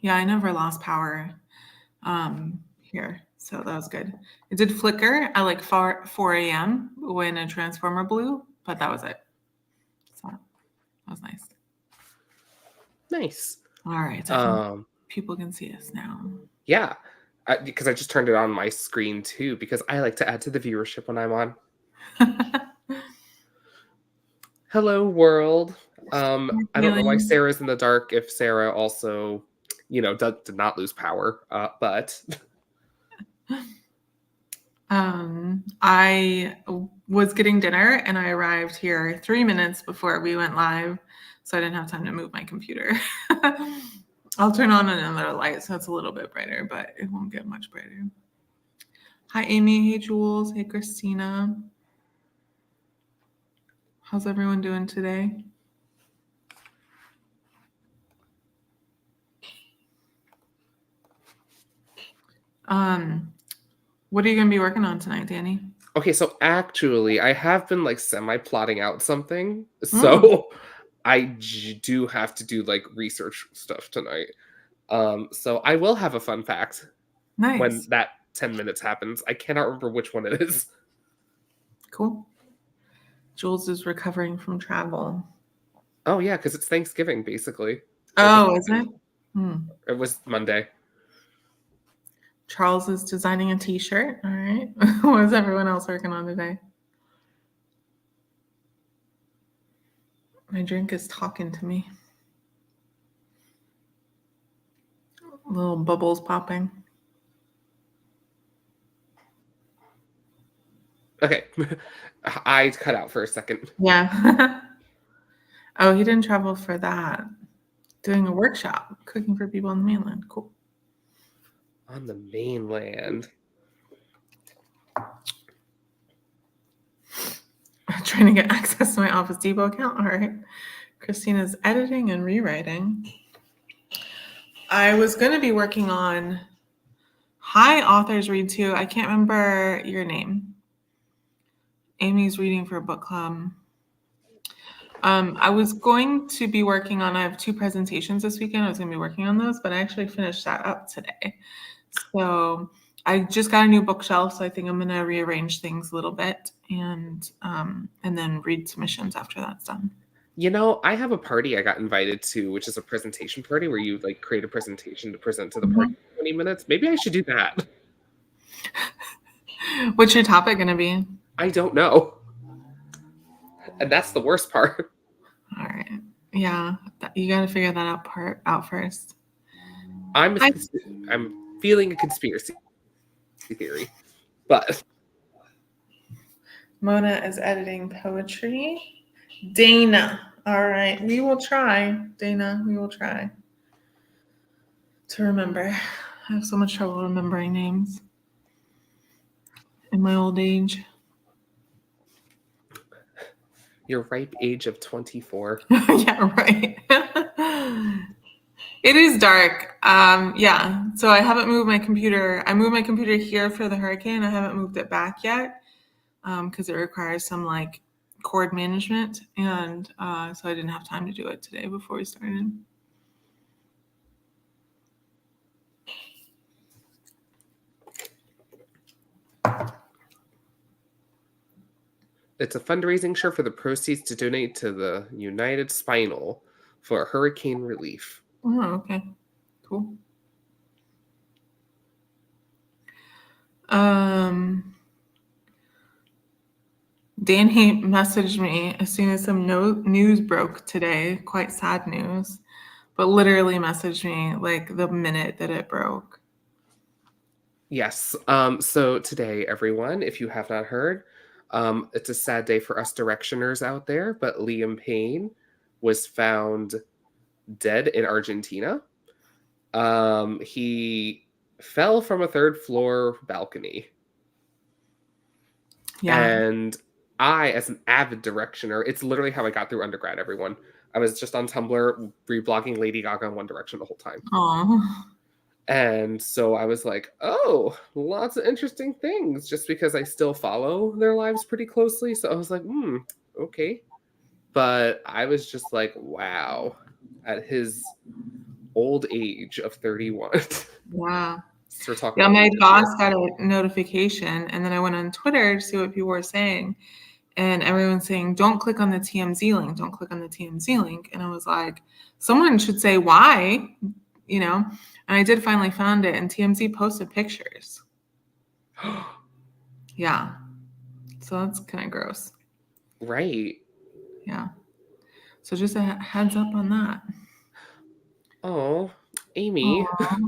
Yeah, I never lost power here, so that was good. It did flicker at like 4 a.m. when a transformer blew, but that was it. So that was nice. Nice. All right, I think people can see us now. Yeah, because I just turned it on my screen too, because I like to add to the viewership when I'm on. Hello, world. I don't know why Sarah's in the dark if Sarah also, did not lose power, but... I was getting dinner and I arrived here 3 minutes before we went live, so I didn't have time to move my computer. I'll turn on another light so it's a little bit brighter, but it won't get much brighter. Hi, Amy. Hey, Jules. Hey, Christina. How's everyone doing today? What are you going to be working on tonight, Danny? Okay, so actually, I have been like semi-plotting out something, so I do have to do like research stuff tonight. So I will have a fun fact when that 10 minutes happens. I cannot remember which one it is. Cool. Jules is recovering from travel. Oh yeah, because it's Thanksgiving basically. Oh, is it? It was Monday. Charles is designing a t-shirt. All right. What is everyone else working on today? My drink is talking to me. Little bubbles popping. Okay. I cut out for a second. Yeah. Oh, he didn't travel for that. Doing a workshop, cooking for people on the mainland. Cool. On the mainland. Trying to get access to my Office Depot account. All right. Christina's editing and rewriting. I was going to be working on Hi, Authors Read Too. I can't remember your name. Amy's reading for a book club. I was going to be working on, I have 2 presentations this weekend. I was going to be working on those, but I actually finished that up today. So I just got a new bookshelf, so I think I'm going to rearrange things a little bit and then read submissions after that's done. I have a party I got invited to, which is a presentation party where you like create a presentation to present to the party in 20 minutes. Maybe I should do that. What's your topic going to be? I don't know. And that's the worst part. All right. Yeah, you got to figure that out first. I'm feeling a conspiracy theory, but Mona is editing poetry. Dana. All right. We will try. Dana, we will try to remember. I have so much trouble remembering names in my old age. Your ripe age of 24. Yeah, right. It is dark. Yeah. So I haven't moved my computer. I moved my computer here for the hurricane. I haven't moved it back yet because it requires some like cord management. And so I didn't have time to do it today before we started. It's a fundraising shirt for the proceeds to donate to the United Spinal for hurricane relief. Oh, okay. Cool. Danny messaged me as soon as some news broke today, quite sad news, but literally messaged me like the minute that it broke. Yes. So today, everyone, if you have not heard, it's a sad day for us directioners out there, but Liam Payne was found dead in Argentina. He fell from a 3rd floor balcony. Yeah. And I, as an avid directioner, it's literally how I got through undergrad, everyone. I was just on Tumblr reblogging Lady Gaga in One Direction the whole time. Aww. And so I was like, oh, lots of interesting things, just because I still follow their lives pretty closely. So I was like, okay. But I was just like, wow, at his old age of 31. Wow. So we're talking Yeah, about my ages boss here. got a notification, and then I went on Twitter to see what people were saying, and everyone's saying, "Don't click on the TMZ link. Don't click on the TMZ link." And I was like, someone should say why, you know? And I did finally find it, and TMZ posted pictures. Yeah. So that's kind of gross. Right. Yeah. So just a heads up on that. Oh, Amy. Aw.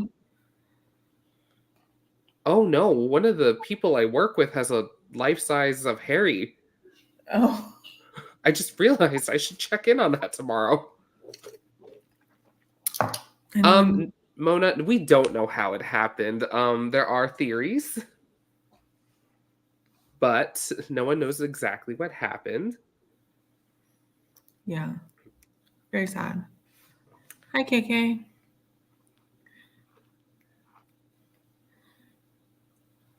Oh no, one of the people I work with has a life size of Harry. Oh. I just realized I should check in on that tomorrow. Anyone? Mona, we don't know how it happened. There are theories, but no one knows exactly what happened. Yeah. Very sad. Hi, KK.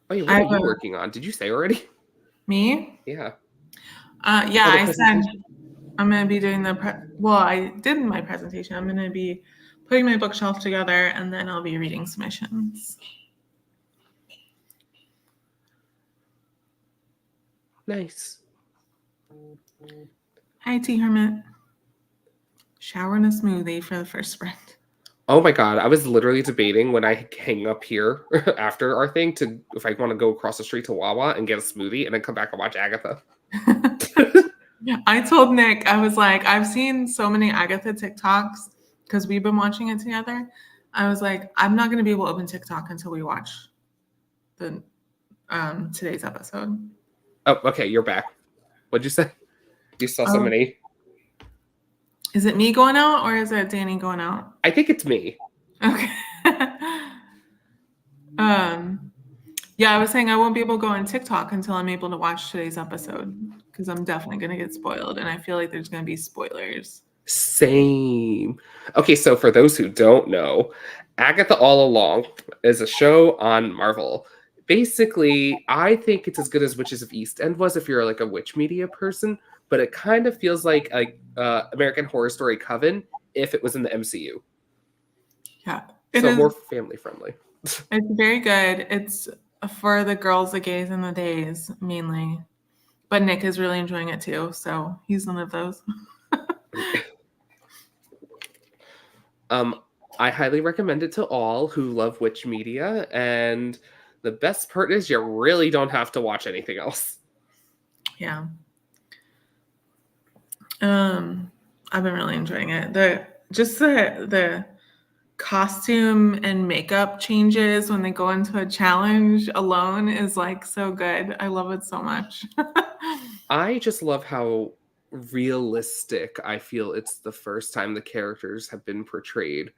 Oh yeah, I what are have you a working on? Did you say already? me. Yeah. Yeah, Oh, the I said presentation? I'm gonna be doing well, I did my presentation. I'm gonna be putting my bookshelf together, and then I'll be reading submissions. Nice. Hi, T Hermit. Shower and a smoothie for the first sprint. Oh my god, I was literally debating when I hang up here after our thing to if I want to go across the street to Wawa and get a smoothie and then come back and watch Agatha. I told Nick, I was like, I've seen so many Agatha TikToks because we've been watching it together. I was like, I'm not gonna be able to open TikTok until we watch the today's episode. Oh, okay, you're back. What'd you say? You saw so Oh, many. is it me going out or is it Danny going out? I think it's me. Okay. Yeah, I was saying I won't be able to go on TikTok until I'm able to watch today's episode because I'm definitely gonna get spoiled, and I feel like there's gonna be spoilers. Same. Okay, so for those who don't know, Agatha All Along is a show on Marvel. Basically, I think it's as good as Witches of East End was if you're like a witch media person, but it kind of feels like a American Horror Story Coven if it was in the MCU. Yeah, it So is. more family friendly. It's very good. It's for the girls, the gays, and the days mainly, but Nick is really enjoying it too. So he's one of those. I highly recommend it to all who love witch media, and the best part is you really don't have to watch anything else. Yeah. I've been really enjoying it. The costume and makeup changes when they go into a challenge alone is like so good. I love it so much. I just love how realistic I feel it's the first time the characters have been portrayed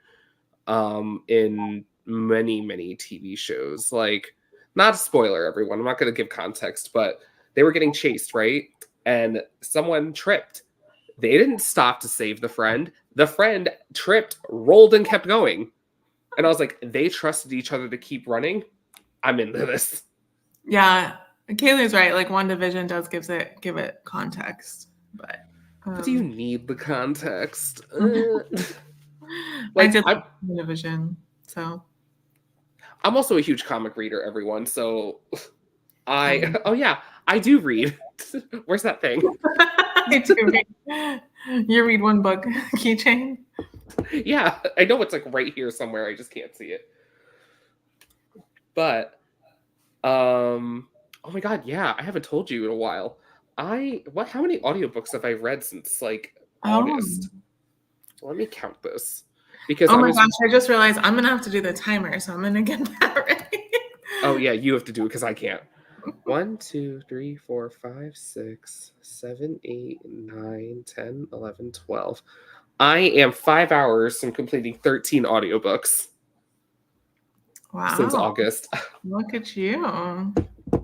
in many TV shows. Like, not a spoiler, everyone. I'm not going to give context, but they were getting chased, right? And someone tripped. They didn't stop to save the friend. The friend tripped, rolled, and kept going. And I was like, they trusted each other to keep running. I'm into this. Yeah, Kaylee's right. Like WandaVision does give it context, but But do you need the context? I Like, did I'm like WandaVision, so I'm also a huge comic reader, everyone. So same. oh yeah, I do read. Where's that thing? I do read. You read one book, keychain. Yeah, I know it's like right here somewhere. I just can't see it. But oh my god, yeah, I haven't told you in a while. How many audiobooks have I read since like Oh. August? Let me count this. Because Oh I my was gosh, I just realized I'm gonna have to do the timer, so I'm gonna get that ready. Oh yeah, you have to do it because I can't. 1, 2, 3, 4, 5, 6, 7, 8, 9, 10, 11, 12. I am 5 hours from completing 13 audiobooks since Wow, August. look at you.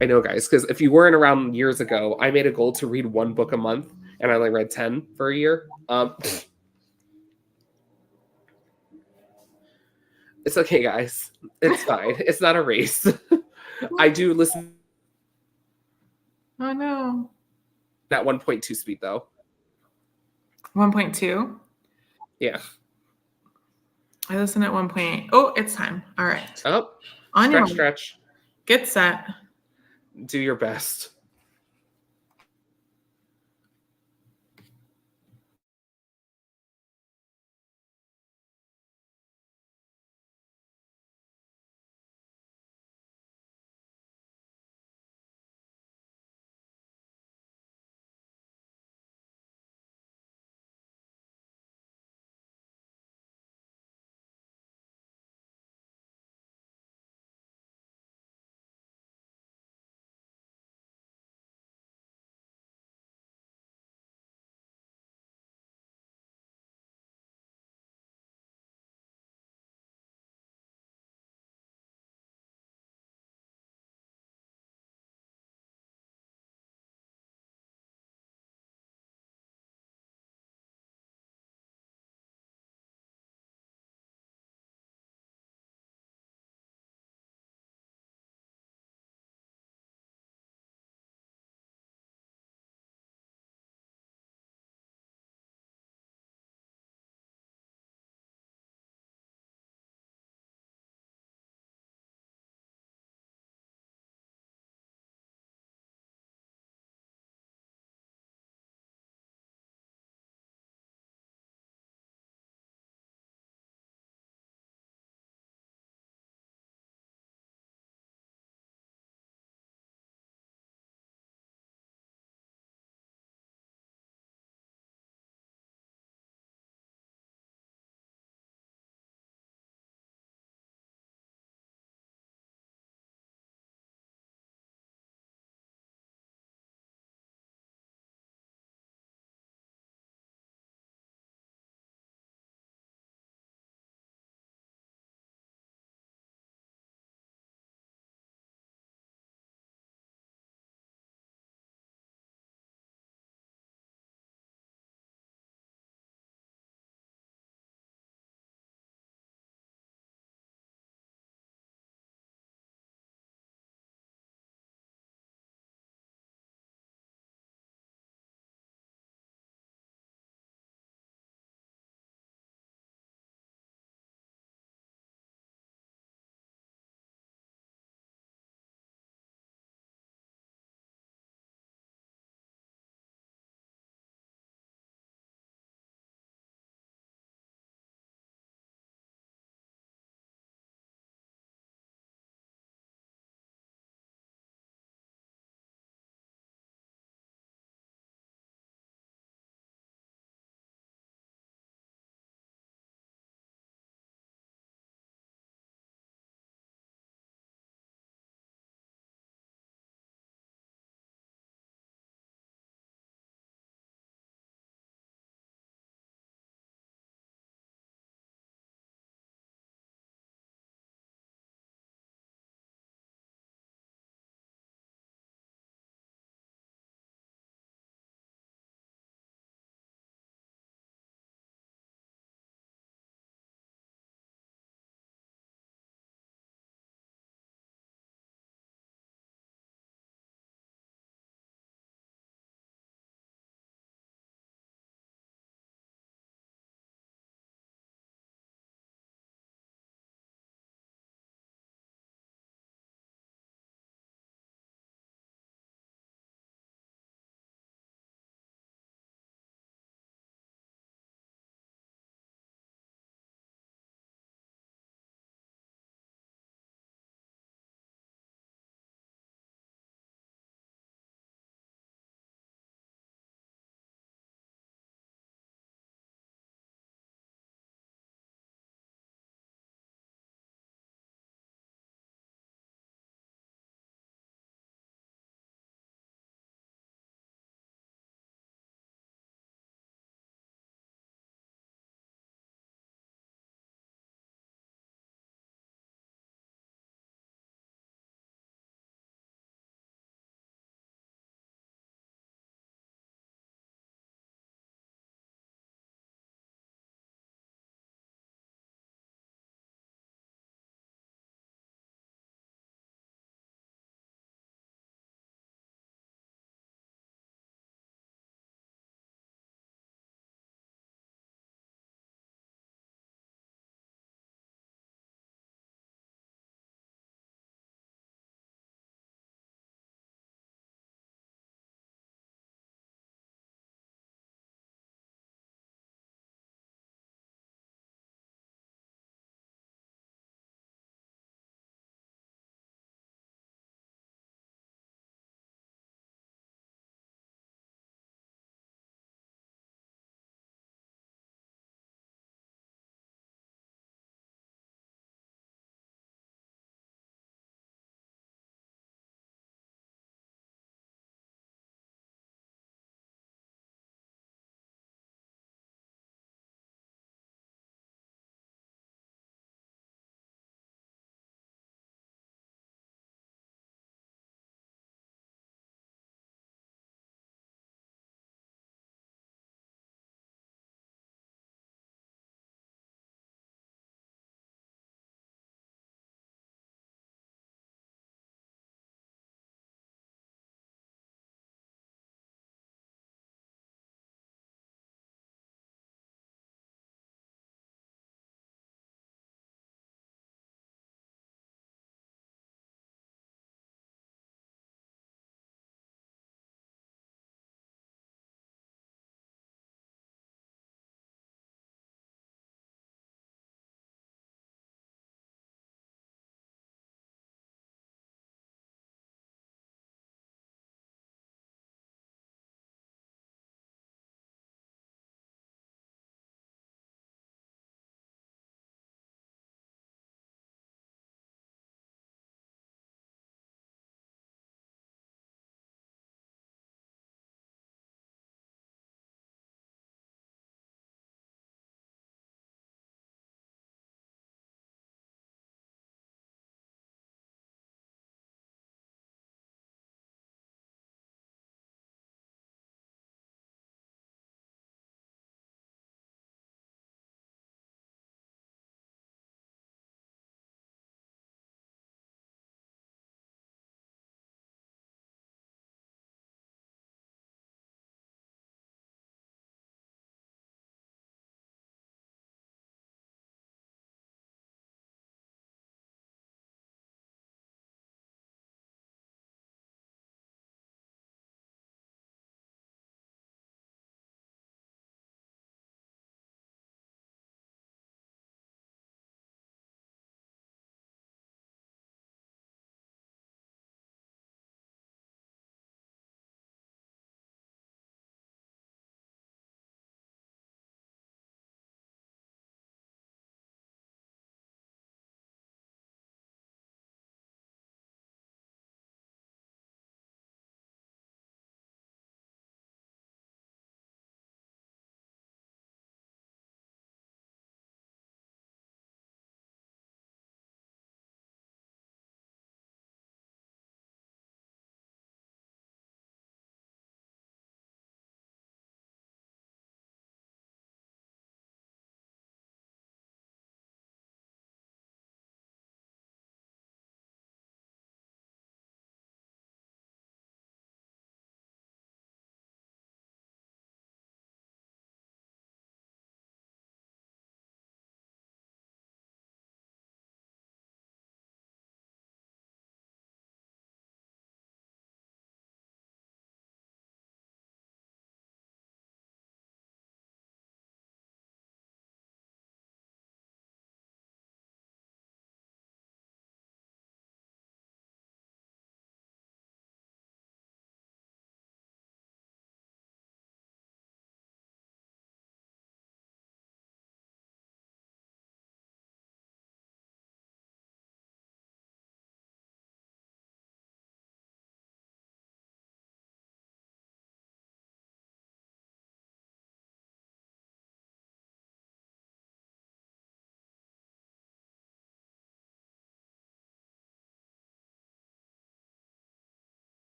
I know, guys, because if you weren't around years ago, I made a goal to read one book a month, and I only read 10 for a year. It's okay, guys. It's fine. It's not a race. I do listen Oh no. at 1.2 speed, though. 1.2. Yeah. I listened at 1.8. Oh, it's time. All right. Oh, On your stretch, way. stretch. Get set. Do your best.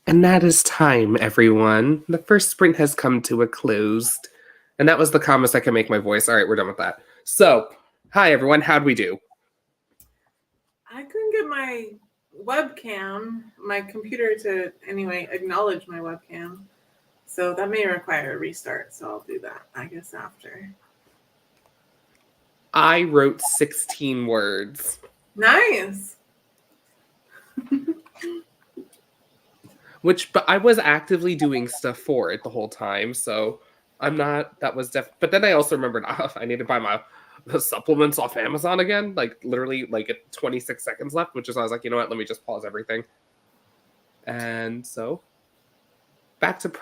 And that is time, everyone. The first sprint has come to a close. And that was the calmest I can make my voice. All right, we're done with that. So, hi, everyone. How'd we do? I couldn't get my webcam, my computer to anyway acknowledge my webcam. So that may require a restart. So I'll do that, I guess, after. I wrote 16 words. Nice. But I was actively doing stuff for it the whole time. So I'm not, that was but then I also remembered I need to buy the supplements off Amazon again. Like literally like at 26 seconds left, which is I was like, you know what, let me just pause everything. And so back to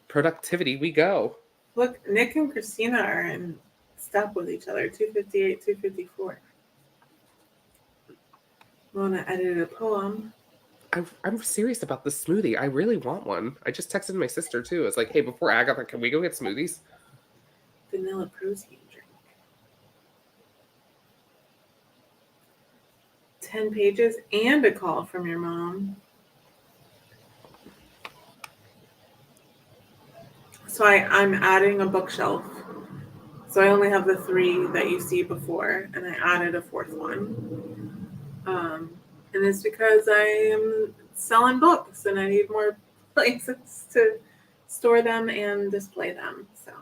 productivity we go. Look, Nick and Christina are in step with each other, 258, 254. Mona edited a poem. I'm serious about this smoothie. I really want one. I just texted my sister too. It's like, hey, before Agatha, can we go get smoothies? Vanilla protein drink. 10 pages and a call from your mom. So I'm adding a bookshelf. So I only have the 3 that you see before, and I added a 4th one. And it's because I am selling books and I need more places to store them and display them. So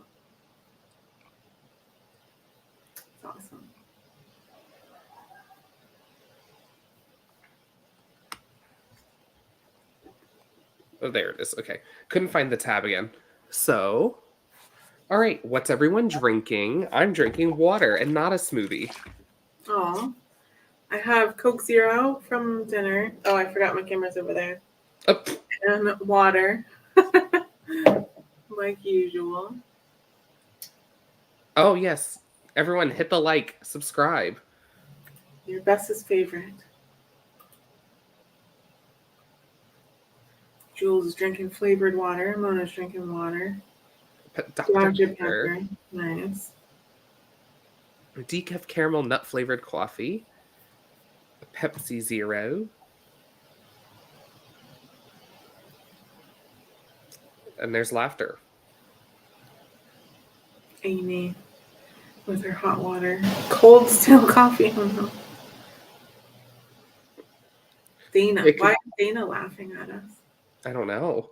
it's awesome. Oh, there it is. Okay. Couldn't find the tab again. So, all right. What's everyone drinking? I'm drinking water and not a smoothie. Oh, I have Coke Zero from dinner. Oh, I forgot my camera's over there. And water, like usual. Oh, yes. Everyone hit the like, subscribe. Your bestest favorite. Jules is drinking flavored water. Mona's drinking water. Dr. Pepper. Nice. Decaf caramel nut flavored coffee. Pepsi Zero. And there's laughter. Amy with her hot water. Cold still coffee. Oh no. Dana. Why is Dana laughing at us? I don't know.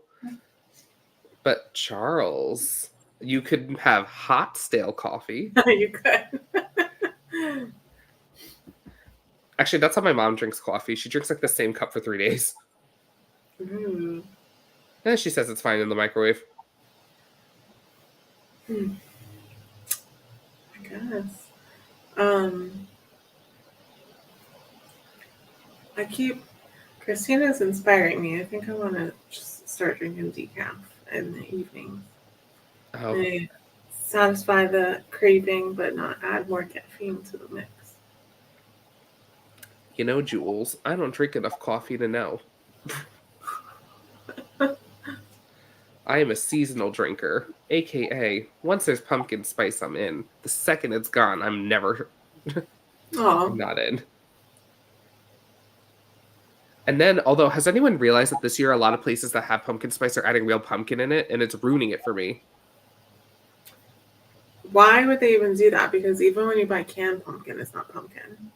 But Charles, you could have hot stale coffee. You could. Actually, that's how my mom drinks coffee. She drinks like the same cup for 3 days. Mm. And she says it's fine in the microwave. I guess. Christina's inspiring me. I think I want to just start drinking decaf in the evening. Oh. I satisfy the craving, but not add more caffeine to the mix. You know, Jules, I don't drink enough coffee to know. I am a seasonal drinker, aka once there's pumpkin spice, I'm in. The second it's gone, I'm never I'm not in. And then, although, has anyone realized that this year a lot of places that have pumpkin spice are adding real pumpkin in it, and it's ruining it for me? Why would they even do that? Because even when you buy canned pumpkin, it's not pumpkin.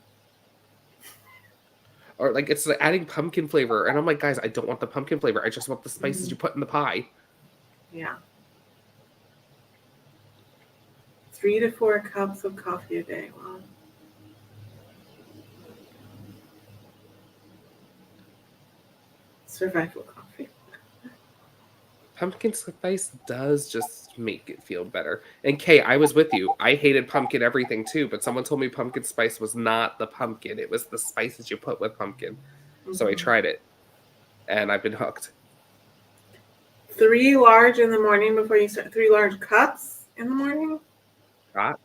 Or like it's like adding pumpkin flavor, and I'm like, guys, I don't want the pumpkin flavor. I just want the spices you put in the pie. Yeah. 3 to 4 cups of coffee a day. Wow. Survival coffee. Pumpkin spice does just make it feel better. And Kay, I was with you. I hated pumpkin everything too, but someone told me pumpkin spice was not the pumpkin. It was the spices you put with pumpkin. Mm-hmm. So I tried it, and I've been hooked. 3 large in the morning before you start. 3 large cups in the morning? Hot.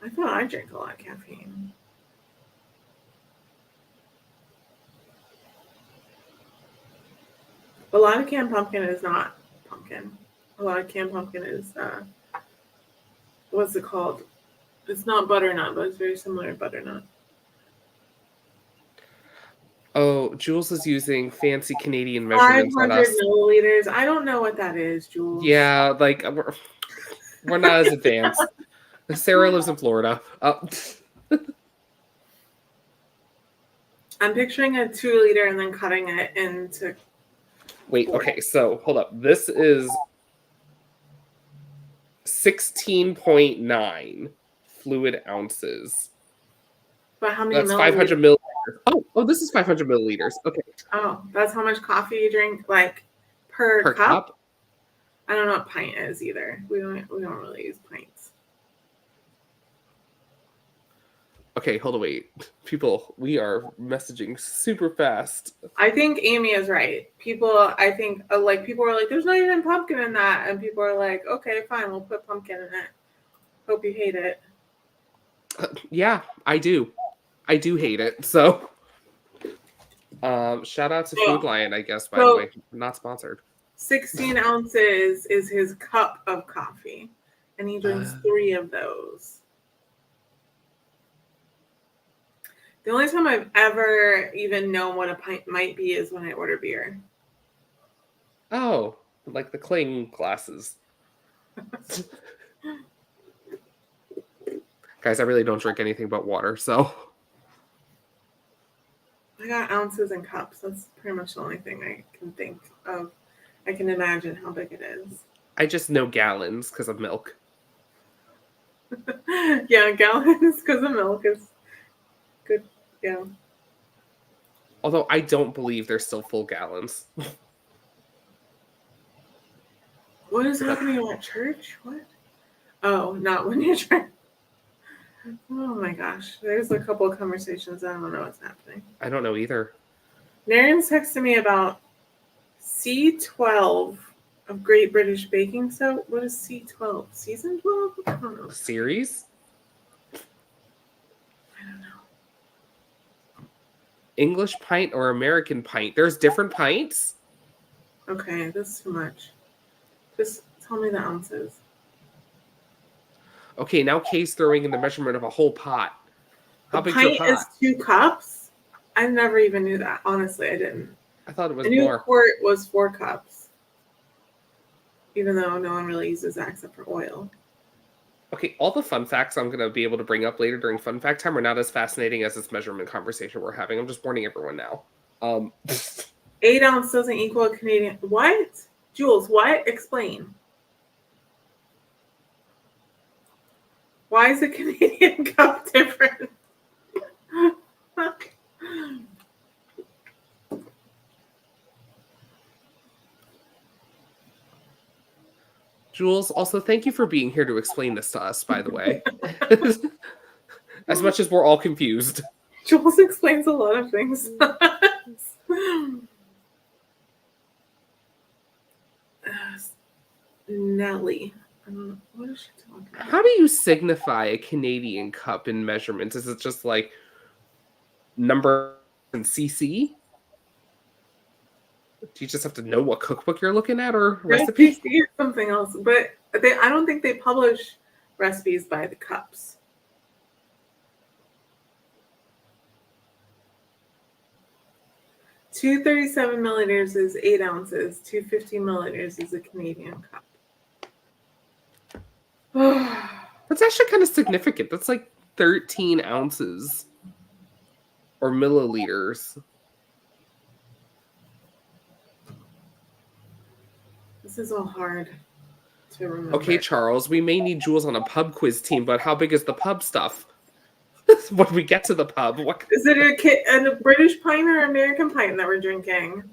I thought I drank a lot of caffeine. A lot of canned pumpkin is not pumpkin. A lot of canned pumpkin is, what's it called? It's not butternut, but it's very similar to butternut. Oh, Jules is using fancy Canadian measurements on 500 us. milliliters. I don't know what that is, Jules. Yeah, like we're not as advanced. Sarah lives in Florida. I'm picturing a 2 liter and then cutting it into. Wait, okay, so hold up. This is 16.9 fluid ounces. But how many That's milliliters? 500 milliliters. Oh, this is 500 milliliters. Okay. Oh, that's how much coffee you drink, like per Per cup? cup? I don't know what pint is either. We don't really use pints. Okay, hold on, wait. People, we are messaging super fast. I think Amy is right. People are like, there's not even pumpkin in that, and people are like, okay, fine, we'll put pumpkin in it. Hope you hate it. Yeah, I do. I do hate it. So, shout out to Food Lion, I guess. By the way, not sponsored. 16 ounces is his cup of coffee, and he drinks 3 of those. The only time I've ever even known what a pint might be is when I order beer. Oh, like the cling glasses. Guys, I really don't drink anything but water, so. I got ounces and cups. That's pretty much the only thing I can think of. I can imagine how big it is. I just know gallons because of milk. Yeah, gallons because of milk is good. Yeah. Although I don't believe they're still full gallons. What is happening at church? What? Oh, not when you're trying. Oh my gosh. There's a couple of conversations. I don't know what's happening. I don't know either. Naren's texted me about C12 of Great British Baking Soda. What is C12? Season 12? I don't know. Series? I don't know. English pint or American pint? There's different pints? Okay, that's too much. Just tell me the ounces. Okay, now Kay's throwing in the measurement of a whole pot. How big's your Pint pot? is 2 cups? I never even knew that. Honestly, I didn't. I thought it was I knew more. a quart was 4 cups. Even though no one really uses that except for oil. Okay, all the fun facts I'm going to be able to bring up later during fun fact time are not as fascinating as this measurement conversation we're having. I'm just warning everyone now. 8 ounce doesn't equal a Canadian. What? Jules, what? Explain. Why is a Canadian cup different? Jules, also thank you for being here to explain this to us, by the way. As much as we're all confused. Jules explains a lot of things. Nelly. What is she talking about? How do you signify a Canadian cup in measurements? Is it just like number and CC? Do you just have to know what cookbook you're looking at or recipe? CC or something else, but I don't think they publish recipes by the cups. $237 milliliters is 8 ounces. 250 milliliters is a Canadian cup. That's actually kind of significant. That's like 13 ounces or milliliters. This is all hard to remember. Okay, Charles, we may need Jules on a pub quiz team, but how big is the pub stuff? When we get to the pub, what is it a British pint or American pint that we're drinking?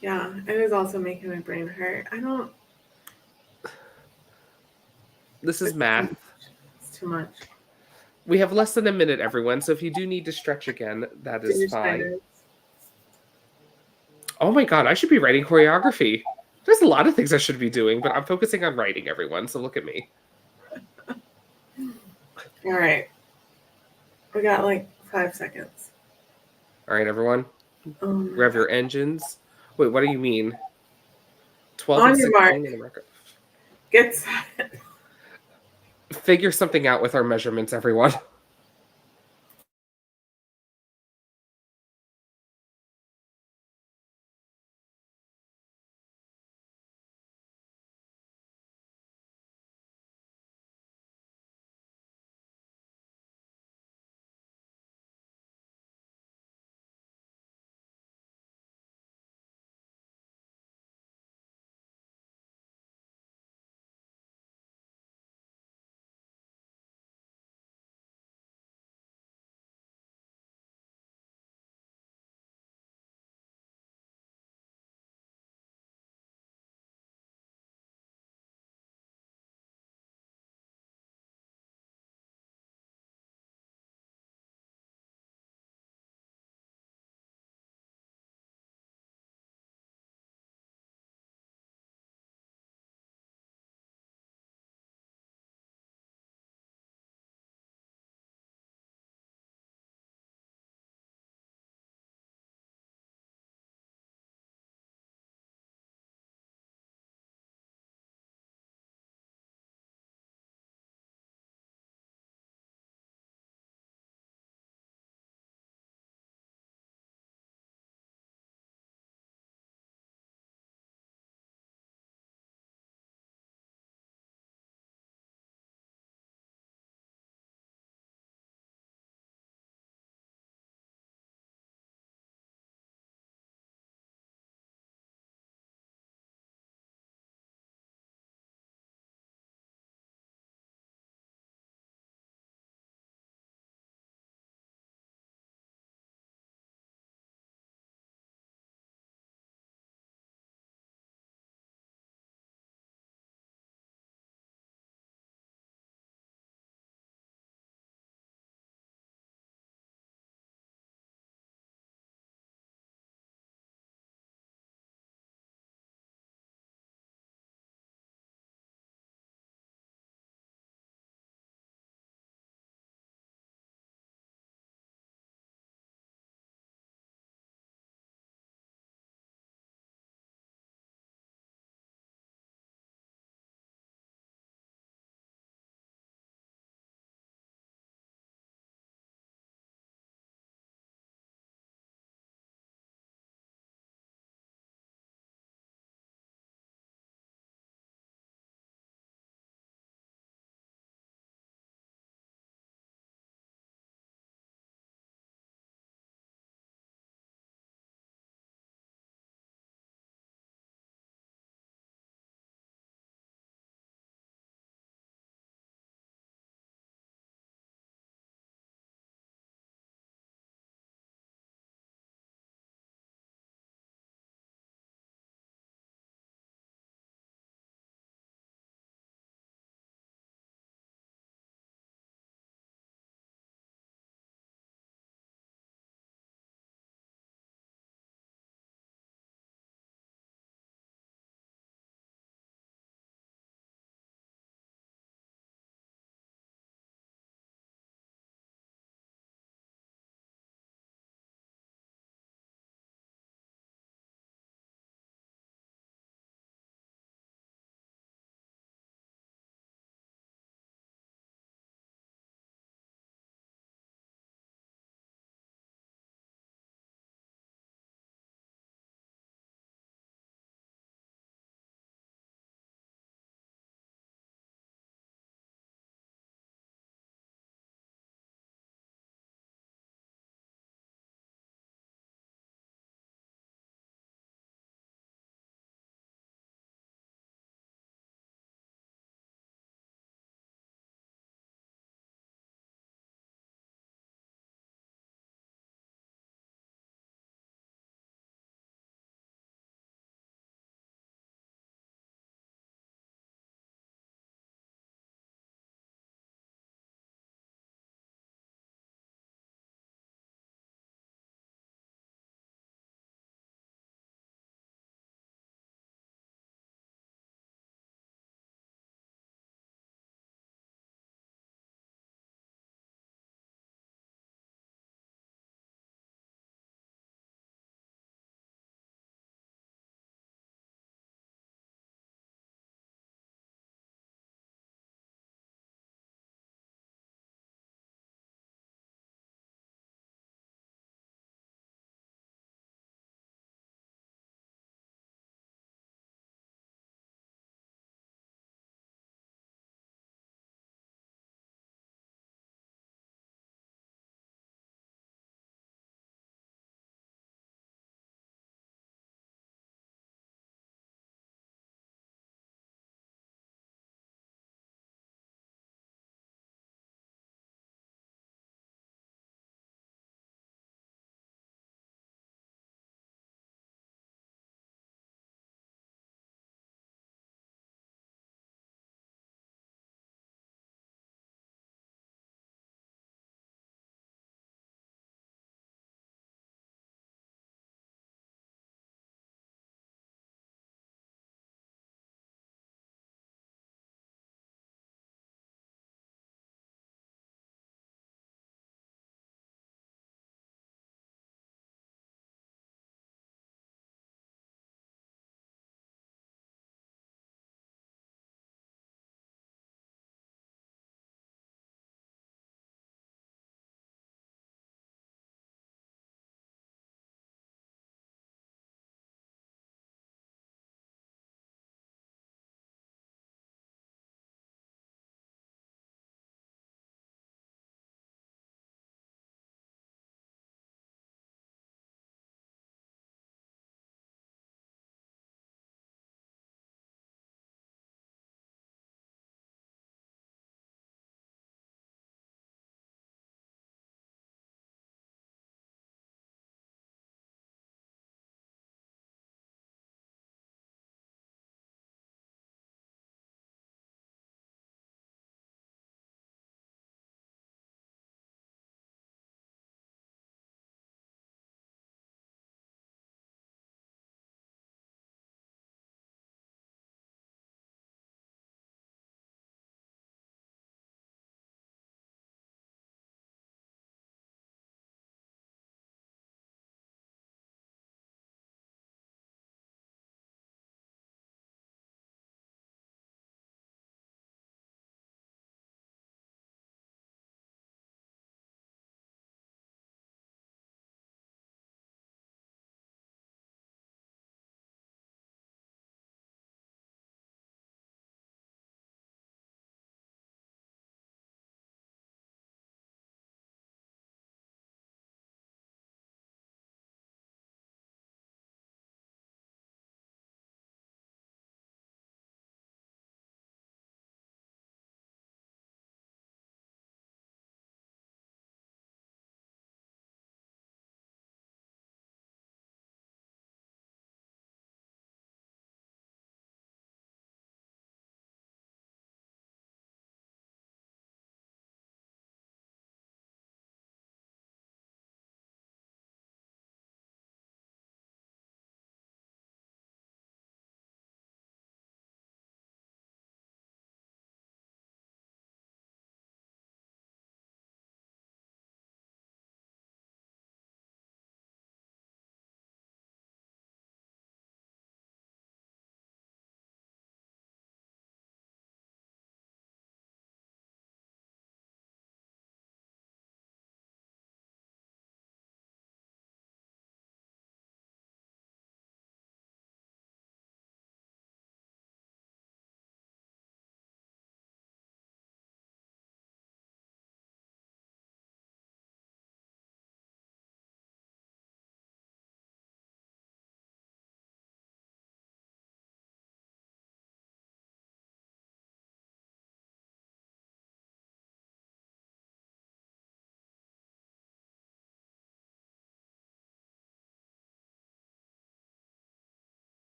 Yeah, it is also making my brain hurt. This is math. It's too much. We have less than a minute, everyone, so if you do need to stretch again, that is fine. Oh my god, I should be writing choreography. There's a lot of things I should be doing, but I'm focusing on writing, everyone, so look at me. All right. We got like 5 seconds. All right, everyone. Rev your engines. Wait, what do you mean? 12 On and your 16 mark. in America. Get set. Figure something out with our measurements, everyone.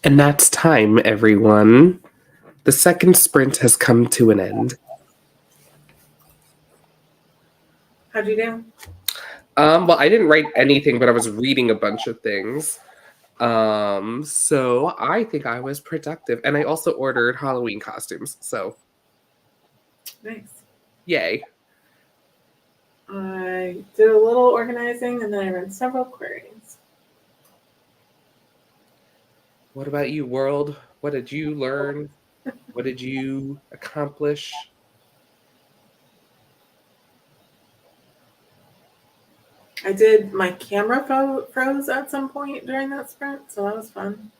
And that's time, everyone. The second sprint has come to an end. How'd you do? Well, I didn't write anything, but I was reading a bunch of things. So I think I was productive. And I also ordered Halloween costumes. So Nice. yay. I did a little organizing and then I ran several queries. What about you, world? What did you learn? What did you accomplish? I did my camera froze at some point during that sprint, so that was fun.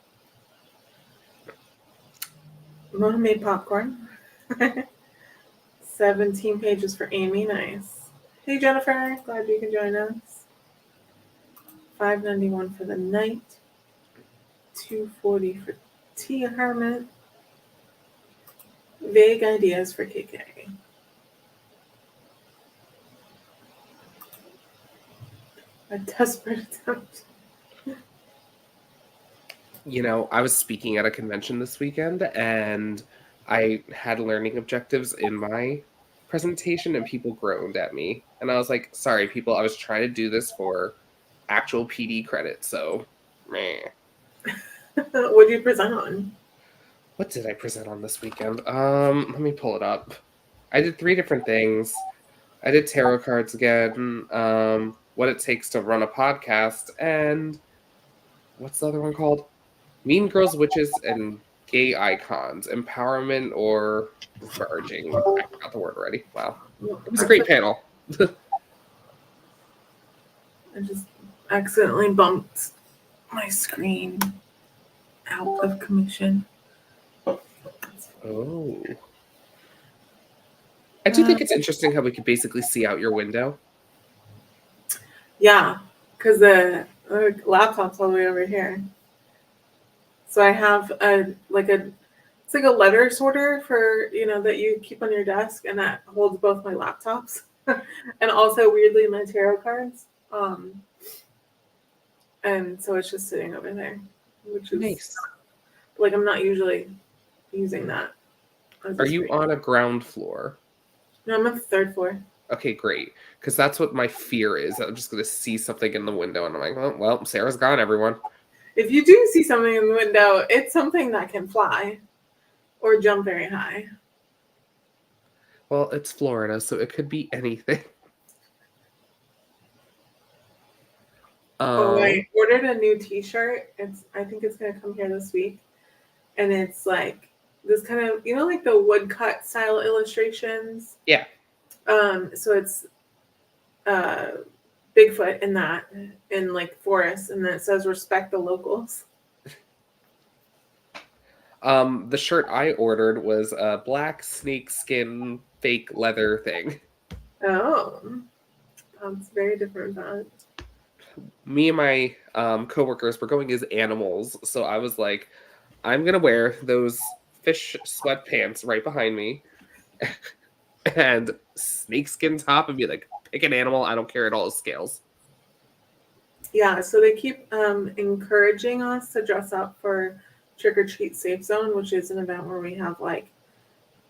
Mona made popcorn. 17 pages for Amy, nice. Hey Jennifer, glad you could join us. $5.91 for the night. $2.40 for Tia Hermit. Vague ideas for KK. A desperate attempt. You know, I was speaking at a convention this weekend and I had learning objectives in my presentation and people groaned at me. And I was like, sorry, people, I was trying to do this for actual PD credit. So, meh. What did you present on? What did I present on this weekend? Let me pull it up. I did 3 different things. I did tarot cards again, what it takes to run a podcast, and what's the other one called? Mean Girls, Witches, and Gay Icons. Empowerment or merging. I forgot the word already. Wow. It was a great panel. I just accidentally bumped my screen out of commission. Oh. I do think it's interesting how we could basically see out your window. Yeah, because the laptop's all the way over here. So I have it's like a letter sorter for, that you keep on your desk, and that holds both my laptops and also weirdly my tarot cards. And so it's just sitting over there, which is Nice. like I'm not usually using that. Are you on a ground floor? No, I'm on the 3rd floor. Okay, great. Because that's what my fear is. I'm just going to see something in the window and I'm like, well, Sarah's gone, everyone. If you do see something in the window, it's something that can fly or jump very high. Well, it's Florida, so it could be anything. I ordered a new t-shirt. I think it's going to come here this week. And it's like this kind of, like the woodcut style illustrations. Yeah. So it's Bigfoot in that, in like forest, and then it says respect the locals. The shirt I ordered was a black snakeskin fake leather thing. Oh, that's very different than Me and my coworkers were going as animals, so I was like, I'm gonna wear those fish sweatpants right behind me and snakeskin top and be like, pick an animal, I don't care at all, scales. Yeah, so they keep encouraging us to dress up for Trick or Treat Safe Zone, which is an event where we have like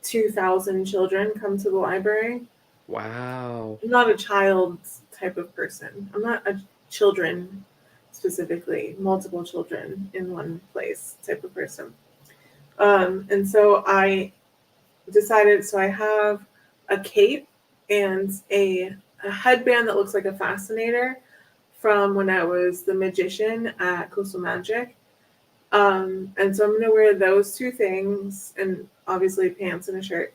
2,000 children come to the library. Wow. I'm not a child type of person. I'm not a children specifically, multiple children in one place type of person. And so I decided, so I have a cape and a headband that looks like a fascinator from when I was the magician at Coastal Magic. And so I'm going to wear those 2 things and obviously pants and a shirt.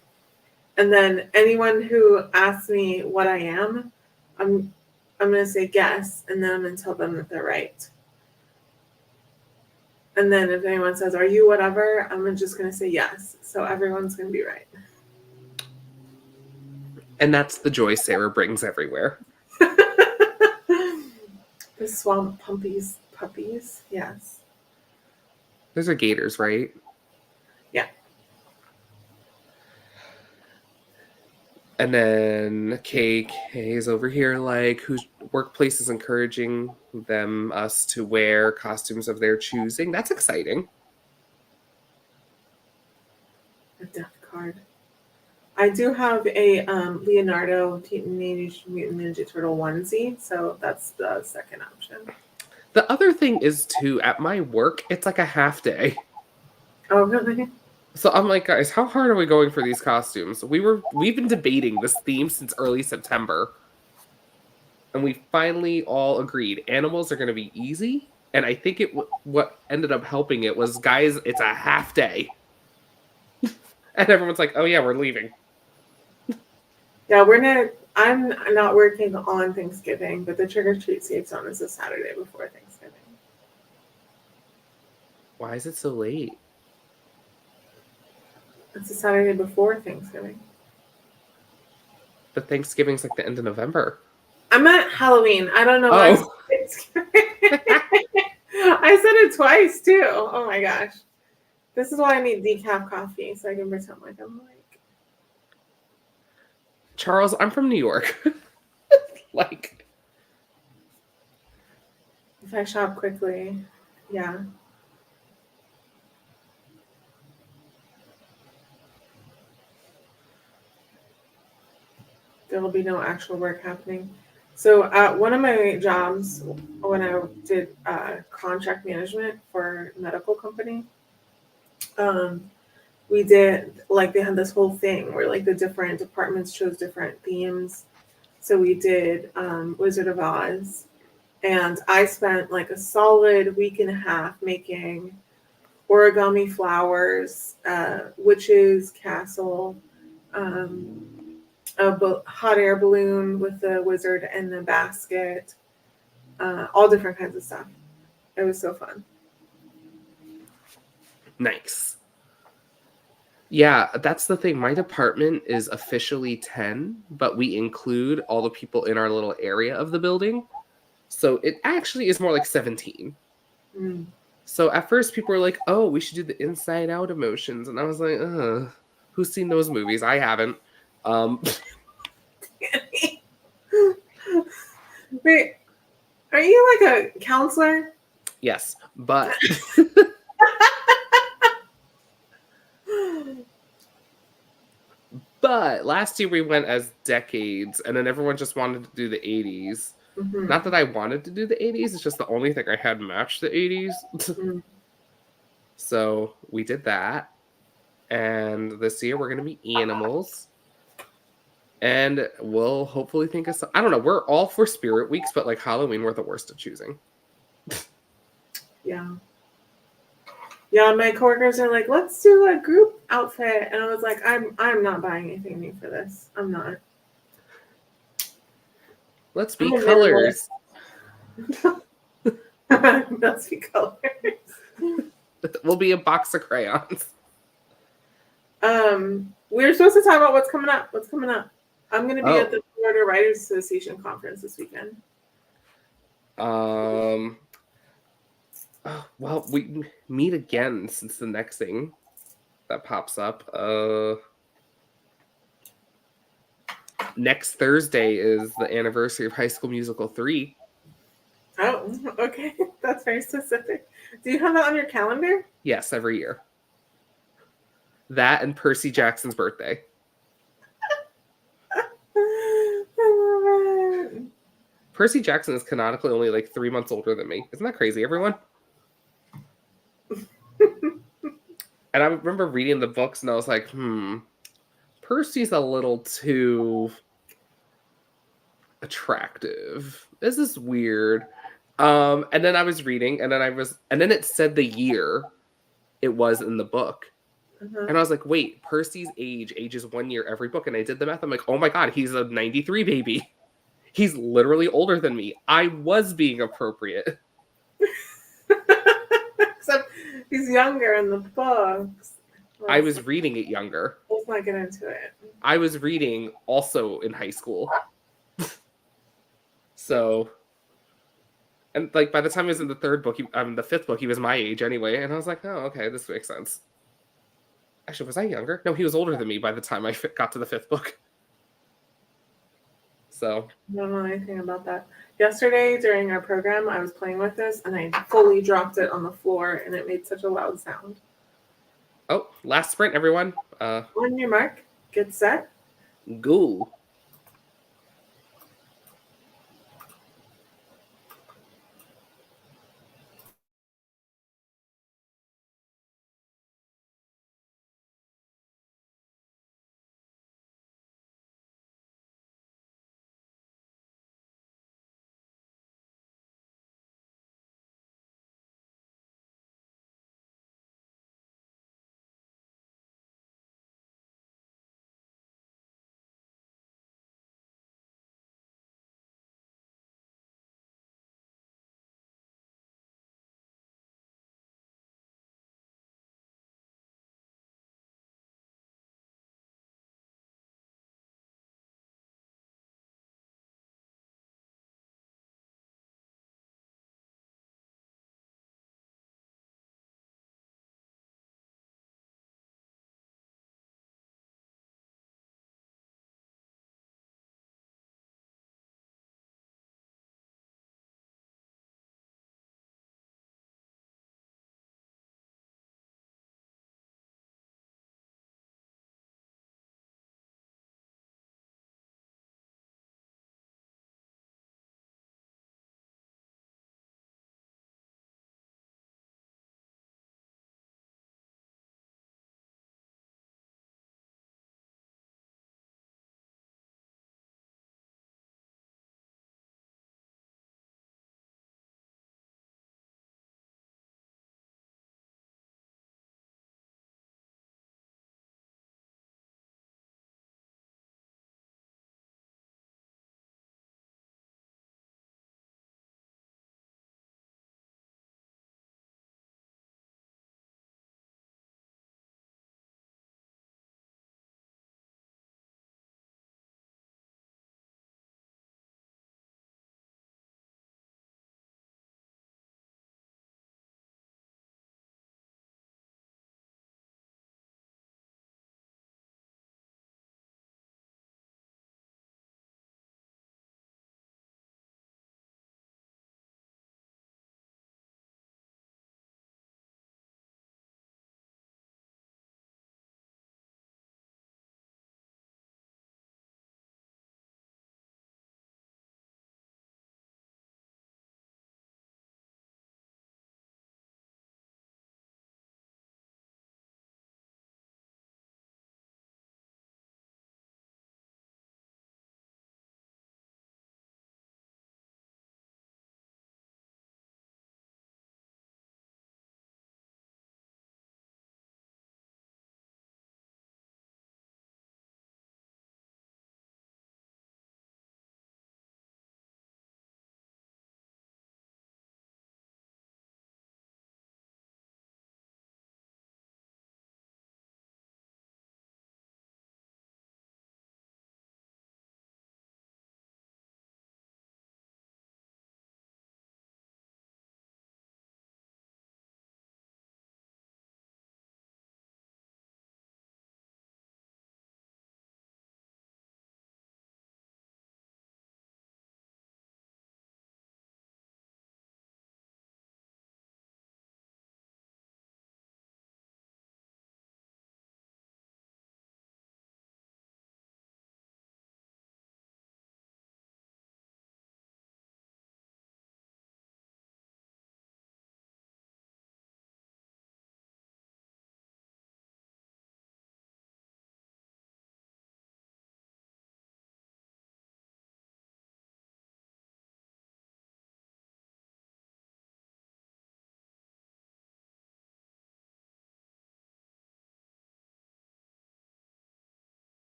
And then anyone who asks me what I am, I'm going to say guess, and then I'm going to tell them that they're right. And then if anyone says, are you whatever, I'm just going to say yes. So everyone's going to be right. And that's the joy Sarah brings everywhere. The swamp puppies, yes. Those are gators, right? Yeah. And then KK is over here, like, whose workplace is encouraging us to wear costumes of their choosing. That's exciting. card. I do have a Leonardo Teenage Mutant Ninja Turtle onesie, so that's the second option. The other thing is too, at my work, it's like a half day. Oh, really? So I'm like, guys, how hard are we going for these costumes? We've been debating this theme since early September. And we finally all agreed animals are going to be easy. And I think what ended up helping it was, guys, it's a half day. And everyone's like, oh yeah, we're leaving. Yeah, I'm not working on Thanksgiving, but the trick or treat safe zone is a Saturday before Thanksgiving. Why is it so late? It's a Saturday before Thanksgiving. But Thanksgiving's like the end of November. I'm at Halloween. I don't know why I said Thanksgiving. I said it twice too. Oh my gosh. This is why I need decaf coffee, so I can pretend like I'm awake. Charles, I'm from New York. Like, if I shop quickly, yeah. There will be no actual work happening. So at one of my jobs, when I did contract management for a medical company, we did, like, they had this whole thing where, like, the different departments chose different themes. So we did Wizard of Oz, and I spent like a solid week and a half making origami flowers, witch's castle, a hot air balloon with the wizard and the basket, all different kinds of stuff. It was so fun. nice. Yeah, that's the thing. My department is officially 10, but we include all the people in our little area of the building. So it actually is more like 17. Mm. So at first people were like, oh, we should do the Inside Out emotions. And I was like, who's seen those movies? I haven't. Wait, are you like a counselor? Yes, but but last year we went as decades, and then everyone just wanted to do the 80s. Mm-hmm. Not that I wanted to do the 80s, it's just the only thing I had matched the 80s. Mm-hmm. So we did that. And this year we're going to be animals. And we'll hopefully think of some. I don't know. We're all for Spirit Weeks, but like Halloween, we're the worst at choosing. Yeah. Yeah, my coworkers are like, let's do a group outfit. And I was like, I'm not buying anything new for this. I'm not. Let's be colors. Let's be colors. We'll be a box of crayons. We were supposed to talk about what's coming up. What's coming up? I'm going to be Oh. at the Florida Writers Association conference this weekend. Well, we meet again since the next thing that pops up. Next Thursday is the anniversary of High School Musical 3. Oh, okay. That's very specific. Do you have that on your calendar? Yes, every year. That and Percy Jackson's birthday. I love it. Percy Jackson is canonically only like 3 months older than me. Isn't that crazy, everyone? And I remember reading the books and I was like, Percy's a little too attractive. This is weird. And then I was reading and then it said the year it was in the book. Uh-huh. And I was like, wait, Percy's age ages 1 year every book. And I did the math. I'm like, oh my God, he's a 93 baby. He's literally older than me. I was being appropriate. Except he's younger in the books. I was reading it younger. Let's not get into it. I was reading also in high school. So, and like by the time he was in the the fifth book, he was my age anyway. And I was like, oh, okay, this makes sense. Actually, was I younger? No, he was older than me by the time I got to the fifth book. So. I don't know anything about that. Yesterday during our program, I was playing with this and I fully dropped it on the floor and it made such a loud sound. Oh, last sprint, everyone. On your mark, get set. Go.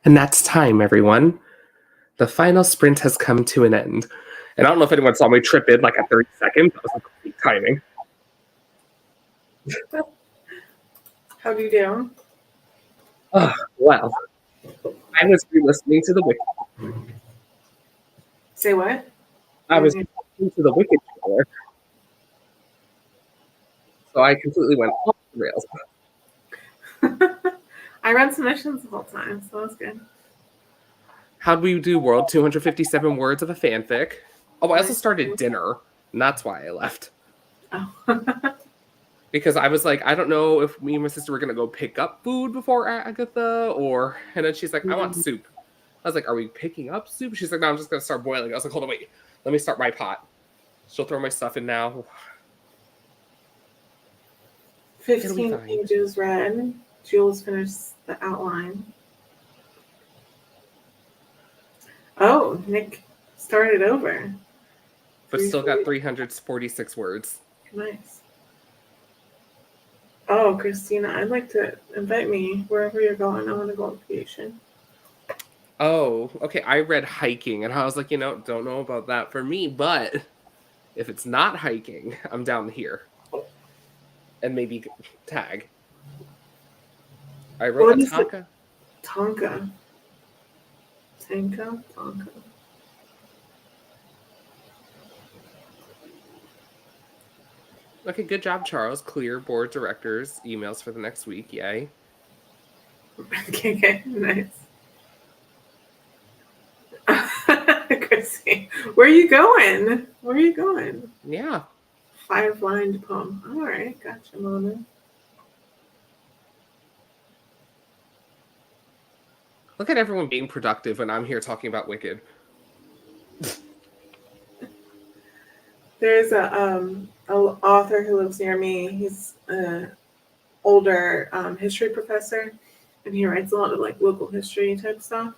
And that's time, everyone. The final sprint has come to an end. And I don't know if anyone saw me trip in like at 30 seconds. That was like great timing. How'd you do? Oh, well, I was re-listening to the Wicked. Say what? I was listening to the Wicked trailer. So I completely went off the rails. I read submissions the whole time, so that's good. How'd we do, World? 257 words of a fanfic. Oh, I also started dinner, and that's why I left. Oh. Because I was like, I don't know if me and my sister were going to go pick up food before Agatha, or... And then she's like, I want soup. I was like, are we picking up soup? She's like, no, I'm just going to start boiling. I was like, hold on, wait. Let me start my pot. She'll throw my stuff in now. 15 pages read. Jules finished the outline. Oh, Nick started over. But still got 346 words. Nice. Oh, Christina, I'd like to invite me wherever you're going. I want to go on vacation. Oh, okay. I read hiking, and I was like, don't know about that for me, but if it's not hiking, I'm down here. And maybe tag. I wrote a Tonka. Tonka. Tonka? Tonka. Okay, good job, Charles. Clear board directors emails for the next week. Yay. Okay, nice. Chrissy, where are you going? Where are you going? Yeah. 5-lined poem. All right, gotcha, Mona. Look at everyone being productive when I'm here talking about Wicked. There's a author who lives near me. He's an older history professor, and he writes a lot of like local history type stuff.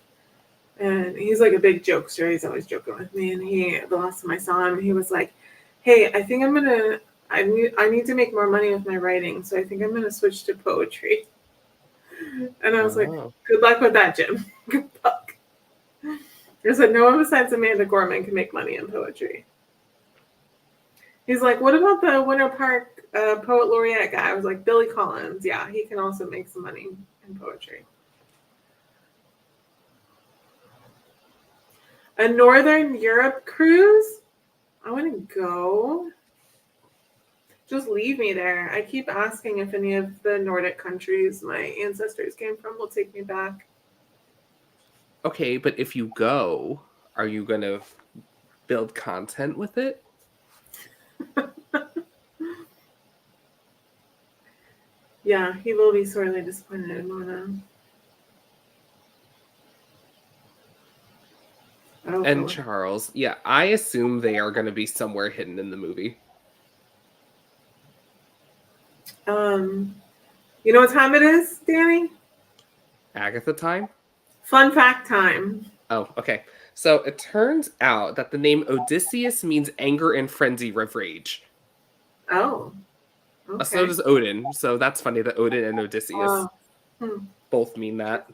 And he's like a big jokester. He's always joking with me. And the last time I saw him, he was like, "Hey, I think I need to make more money with my writing, so I think I'm gonna switch to poetry." And I was like, "Good luck with that, Jim. Good luck." I said, "No one besides Amanda Gorman can make money in poetry." He's like, "What about the Winter Park Poet Laureate guy?" I was like, "Billy Collins. Yeah, he can also make some money in poetry." A Northern Europe cruise? I want to go. Just leave me there. I keep asking if any of the Nordic countries my ancestors came from will take me back. Okay, but if you go, are you going to build content with it? Yeah, he will be sorely disappointed, Mona. And Charles, yeah, I assume they are going to be somewhere hidden in the movie. You know what time it is, Danny? Agatha time? Fun fact time. Oh, okay. So it turns out that the name Odysseus means anger and frenzy of rage. Oh. Okay. So does Odin. So that's funny that Odin and Odysseus both mean that.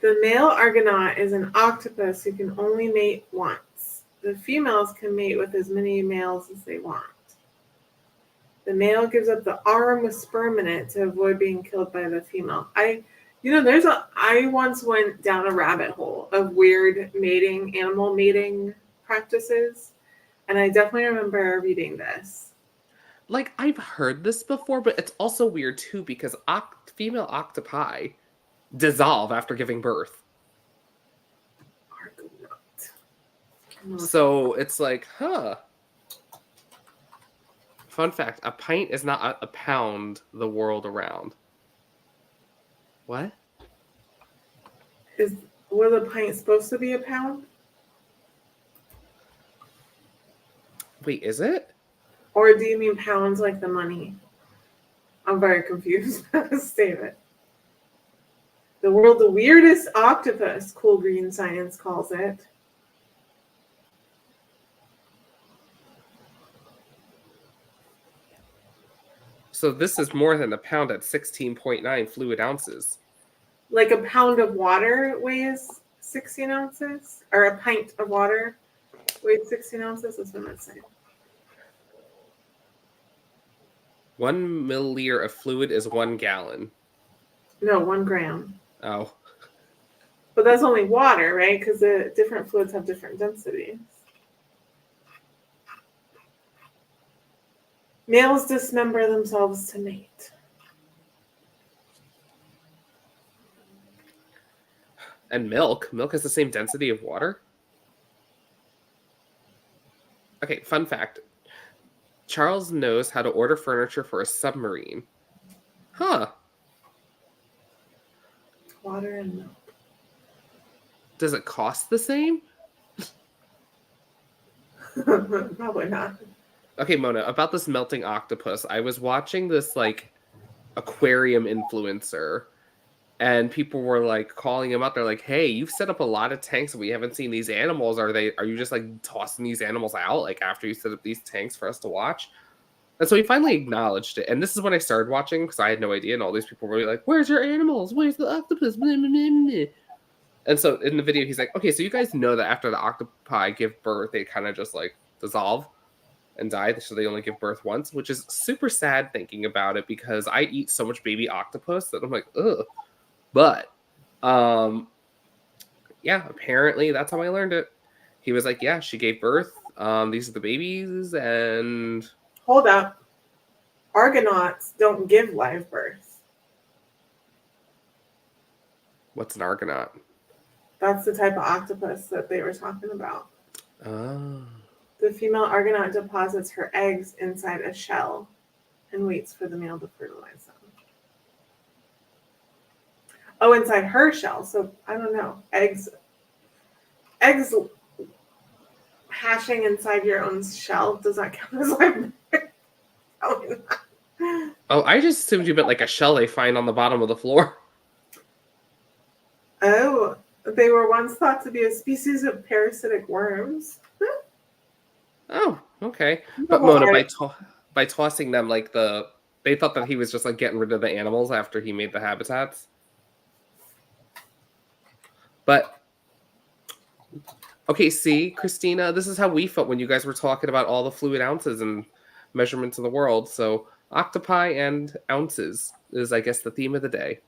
The male Argonaut is an octopus who can only mate once. The females can mate with as many males as they want. The male gives up the arm with sperm in it to avoid being killed by the female. I once went down a rabbit hole of weird animal mating practices, and I definitely remember reading this. Like, I've heard this before, but it's also weird too because female octopi dissolve after giving birth. So it's like, huh. Fun fact, a pint is not a pound the world around. What? Was a pint supposed to be a pound? Wait, is it? Or do you mean pounds like the money? I'm very confused by the statement. The world, the weirdest octopus, Cool Green Science calls it. So this is more than a pound at 16.9 fluid ounces. like a pound of water weighs 16 ounces, or a pint of water weighs 16 ounces. That's what I'm saying. 1 milliliter of fluid is 1 gallon. No, 1 gram. Oh. But that's only water, right? Because the different fluids have different densities. Males dismember themselves to mate. And milk has the same density of water? Okay, fun fact. Charles knows how to order furniture for a submarine. Huh. Water and milk. Does it cost the same? Probably not. Okay, Mona, about this melting octopus. I was watching this like aquarium influencer, and people were like calling him out. They're like, "Hey, you've set up a lot of tanks and we haven't seen these animals. Are you just like tossing these animals out like after you set up these tanks for us to watch?" And so he finally acknowledged it. And this is when I started watching because I had no idea. And all these people were like, "Where's your animals? Where's the octopus?" Blah, blah, blah, blah. And so in the video, he's like, "Okay, so you guys know that after the octopi give birth, they kind of just like dissolve and die. So they only give birth once," which is super sad thinking about it because I eat so much baby octopus that I'm like, ugh. But, yeah, apparently that's how I learned it. He was like, yeah, she gave birth. These are the babies, and Hold up. Argonauts don't give live birth. what's an argonaut? That's the type of octopus that they were talking about. Oh. The female argonaut deposits her eggs inside a shell and waits for the male to fertilize them. Oh, inside her shell. So I don't know. Eggs hatching inside your own shell, does that count as live birth? Probably not. Oh, I just assumed you meant like a shell they find on the bottom of the floor. Oh, they were once thought to be a species of parasitic worms. Oh, okay. But Mona, by tossing them, like they thought that he was just like getting rid of the animals after he made the habitats. But okay, see, Christina, this is how we felt when you guys were talking about all the fluid ounces and measurements in the world. So octopi and ounces is, I guess, the theme of the day.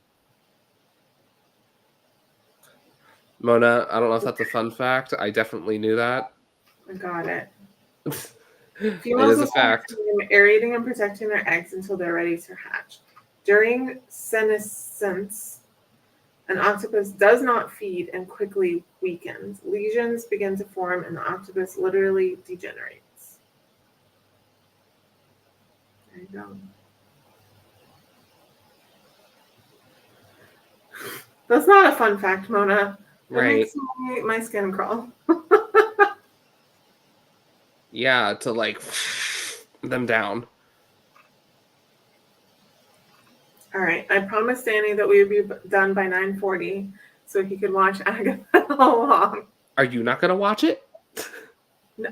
Mona, I don't know if that's a fun fact. I definitely knew that. I got it. It Females is a will fact. spend time aerating and protecting their eggs until they're ready to hatch. During senescence, an octopus does not feed and quickly weakens. Lesions begin to form and the octopus literally degenerates. There you go. That's not a fun fact, Mona. That Right. makes my skin crawl. Yeah, to like them down. All right. I promised Danny that we would be done by 9:40 so he could watch Agatha along. Are you not going to watch it?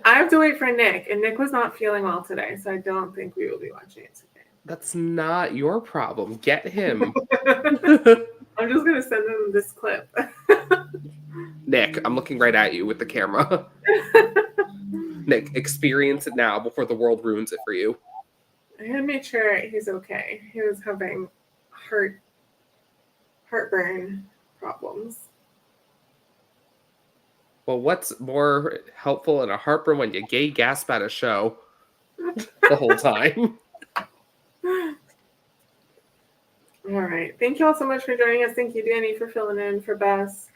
I have to wait for Nick, and Nick was not feeling well today, so I don't think we will be watching it today. That's not your problem. Get him. I'm just going to send him this clip. Nick, I'm looking right at you with the camera. Nick, experience it now before the world ruins it for you. I gotta make sure he's okay. He was having heartburn problems. Well, what's more helpful in a heartburn when you gay gasp at a show the whole time? All right. Thank you all so much for joining us. Thank you, Danny, for filling in for Bess.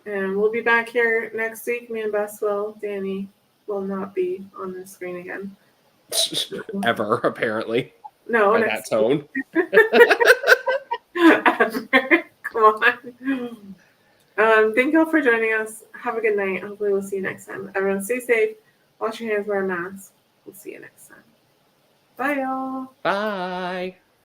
And we'll be back here next week. Me and Bess will. Danny will not be on the screen again. Ever, apparently. No, by next that tone. Ever. Come on. Thank you all for joining us. Have a good night. Hopefully we'll see you next time. Everyone stay safe. Wash your hands, wear a mask. We'll see you next time. Bye, y'all. Bye.